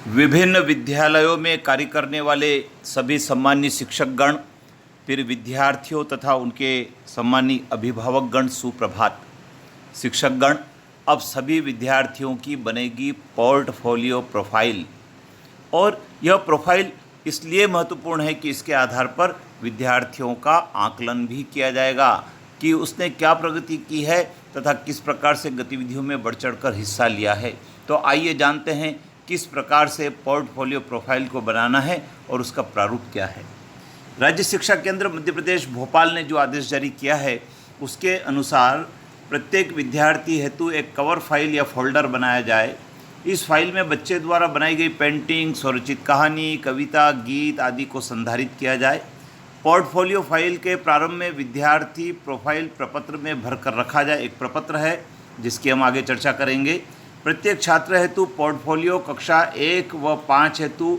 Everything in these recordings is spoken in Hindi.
विभिन्न विद्यालयों में कार्य करने वाले सभी सम्मानित शिक्षकगण, फिर विद्यार्थियों तथा उनके सम्मानित अभिभावकगण, सुप्रभात। शिक्षकगण, अब सभी विद्यार्थियों की बनेगी पोर्टफोलियो प्रोफाइल, और यह प्रोफाइल इसलिए महत्वपूर्ण है कि इसके आधार पर विद्यार्थियों का आकलन भी किया जाएगा कि उसने क्या प्रगति की है तथा किस प्रकार से गतिविधियों में बढ़ चढ़कर हिस्सा लिया है। तो आइए जानते हैं किस प्रकार से पोर्टफोलियो प्रोफाइल को बनाना है और उसका प्रारूप क्या है। राज्य शिक्षा केंद्र मध्य प्रदेश भोपाल ने जो आदेश जारी किया है उसके अनुसार प्रत्येक विद्यार्थी हेतु एक कवर फाइल या फोल्डर बनाया जाए। इस फाइल में बच्चे द्वारा बनाई गई पेंटिंग, स्वरचित कहानी, कविता, गीत आदि को संधारित किया जाए। पोर्टफोलियो फाइल के प्रारंभ में विद्यार्थी प्रोफाइल प्रपत्र में भरकर रखा जाए। एक प्रपत्र है जिसकी हम आगे चर्चा करेंगे। प्रत्येक छात्र हेतु पोर्टफोलियो कक्षा 1 व 5 हेतु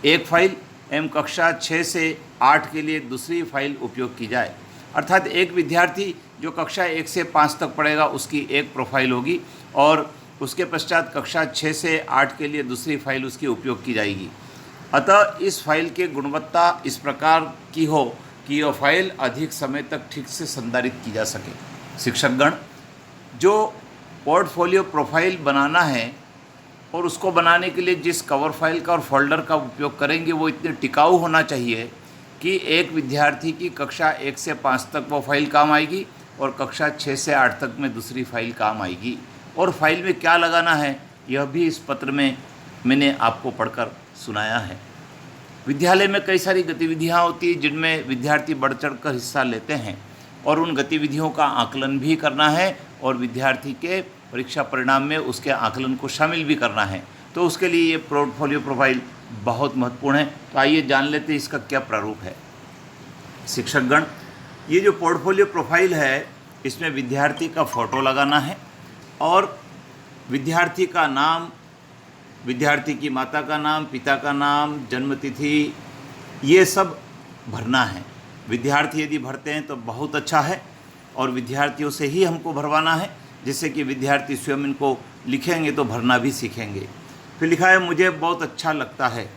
एक फाइल एवं कक्षा 6 से 8 के लिए दूसरी फाइल उपयोग की जाए। अर्थात एक विद्यार्थी जो कक्षा 1 से 5 तक पढ़ेगा उसकी एक प्रोफाइल होगी और उसके पश्चात कक्षा 6 से 8 के लिए दूसरी फाइल उसकी उपयोग की जाएगी। अतः इस फाइल की गुणवत्ता इस प्रकार की हो कि यह फाइल अधिक समय तक ठीक से संधारित की जा सके। शिक्षकगण, जो पोर्टफोलियो प्रोफाइल बनाना है और उसको बनाने के लिए जिस कवर फाइल का और फोल्डर का उपयोग करेंगे वो इतने टिकाऊ होना चाहिए कि एक विद्यार्थी की कक्षा 1 से 5 तक वो फाइल काम आएगी और कक्षा 6 से 8 तक में दूसरी फाइल काम आएगी। और फाइल में क्या लगाना है यह भी इस पत्र में मैंने आपको पढ़कर सुनाया है। विद्यालय में कई सारी गतिविधियां होती हैं जिनमें विद्यार्थी बढ़ चढ़ कर हिस्सा लेते हैं और उन गतिविधियों का आकलन भी करना है और विद्यार्थी के परीक्षा परिणाम में उसके आकलन को शामिल भी करना है। तो उसके लिए ये पोर्टफोलियो प्रोफाइल बहुत महत्वपूर्ण है। तो आइए जान लेते हैं इसका क्या प्रारूप है। शिक्षकगण, ये जो पोर्टफोलियो प्रोफाइल है इसमें विद्यार्थी का फ़ोटो लगाना है और विद्यार्थी का नाम, विद्यार्थी की माता का नाम, पिता का नाम, जन्मतिथि, ये सब भरना है। विद्यार्थी यदि भरते हैं तो बहुत अच्छा है और विद्यार्थियों से ही हमको भरवाना है जिससे कि विद्यार्थी स्वयं इनको लिखेंगे तो भरना भी सीखेंगे। फिर लिखा है मुझे बहुत अच्छा लगता है,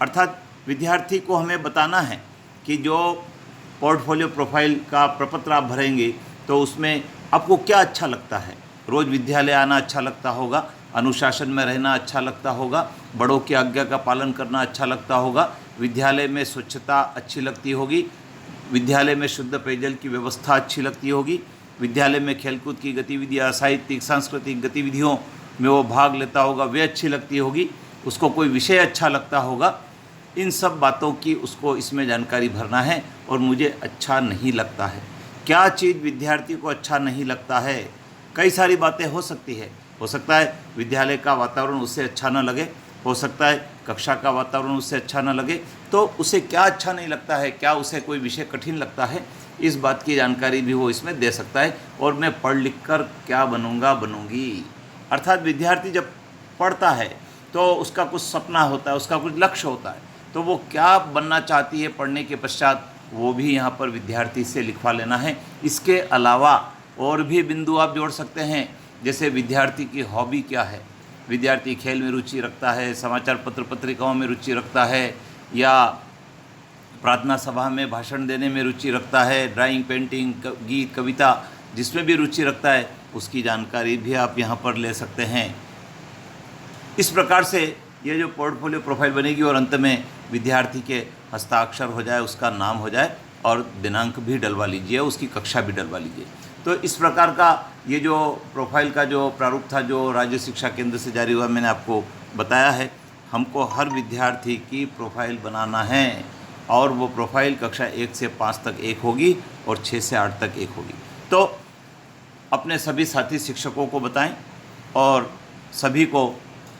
अर्थात विद्यार्थी को हमें बताना है कि जो पोर्टफोलियो प्रोफाइल का प्रपत्र आप भरेंगे तो उसमें आपको क्या अच्छा लगता है। रोज़ विद्यालय आना अच्छा लगता होगा, अनुशासन में रहना अच्छा लगता होगा, बड़ों की आज्ञा का पालन करना अच्छा लगता होगा, विद्यालय में स्वच्छता अच्छी लगती होगी, विद्यालय में शुद्ध पेयजल की व्यवस्था अच्छी लगती होगी, विद्यालय में खेलकूद की गतिविधियाँ, साहित्यिक सांस्कृतिक गतिविधियों में वो भाग लेता होगा, वे अच्छी लगती होगी, उसको कोई विषय अच्छा लगता होगा। इन सब बातों की उसको इसमें जानकारी भरना है। और मुझे अच्छा नहीं लगता है, क्या चीज़ विद्यार्थी को अच्छा नहीं लगता है। कई सारी बातें हो सकती है। हो सकता है विद्यालय का वातावरण उससे अच्छा न लगे, हो सकता है कक्षा का वातावरण उससे अच्छा न लगे, तो उसे क्या अच्छा नहीं लगता है, क्या उसे कोई विषय कठिन लगता है, इस बात की जानकारी भी वो इसमें दे सकता है। और मैं पढ़ लिख कर क्या बनूंगा बनूंगी, अर्थात विद्यार्थी जब पढ़ता है तो उसका कुछ सपना होता है, उसका कुछ लक्ष्य होता है, तो वो क्या बनना चाहती है पढ़ने के पश्चात वो भी यहाँ पर विद्यार्थी से लिखवा लेना है। इसके अलावा और भी बिंदु आप जोड़ सकते हैं, जैसे विद्यार्थी की हॉबी क्या है। विद्यार्थी खेल में रुचि रखता है, समाचार पत्र पत्रिकाओं में रुचि रखता है, या प्रार्थना सभा में भाषण देने में रुचि रखता है, ड्राइंग, पेंटिंग, गीत, कविता जिसमें भी रुचि रखता है उसकी जानकारी भी आप यहाँ पर ले सकते हैं। इस प्रकार से ये जो पोर्टफोलियो प्रोफाइल बनेगी और अंत में विद्यार्थी के हस्ताक्षर हो जाए, उसका नाम हो जाए और दिनांक भी डलवा लीजिए, उसकी कक्षा भी डलवा लीजिए। तो इस प्रकार का ये जो प्रोफाइल का जो प्रारूप था जो राज्य शिक्षा केंद्र से जारी हुआ मैंने आपको बताया है। हमको हर विद्यार्थी की प्रोफाइल बनाना है और वो प्रोफाइल कक्षा 1 से 5 तक एक होगी और 6 से 8 तक एक होगी। तो अपने सभी साथी शिक्षकों को बताएं और सभी को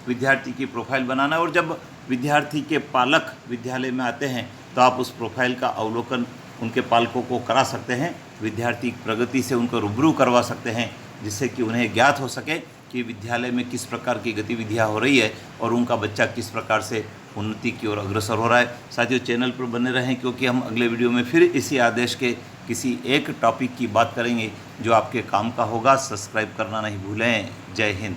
विद्यार्थी की प्रोफाइल बनाना है। और जब विद्यार्थी के पालक विद्यालय में आते हैं तो आप उस प्रोफाइल का अवलोकन उनके पालकों को करा सकते हैं, विद्यार्थी प्रगति से उनको रूबरू करवा सकते हैं, जिससे कि उन्हें ज्ञात हो सके कि विद्यालय में किस प्रकार की गतिविधियां हो रही है और उनका बच्चा किस प्रकार से उन्नति की ओर अग्रसर हो रहा है। साथियों, चैनल पर बने रहें क्योंकि हम अगले वीडियो में फिर इसी आदेश के किसी एक टॉपिक की बात करेंगे जो आपके काम का होगा। सब्सक्राइब करना नहीं भूलें। जय हिंद।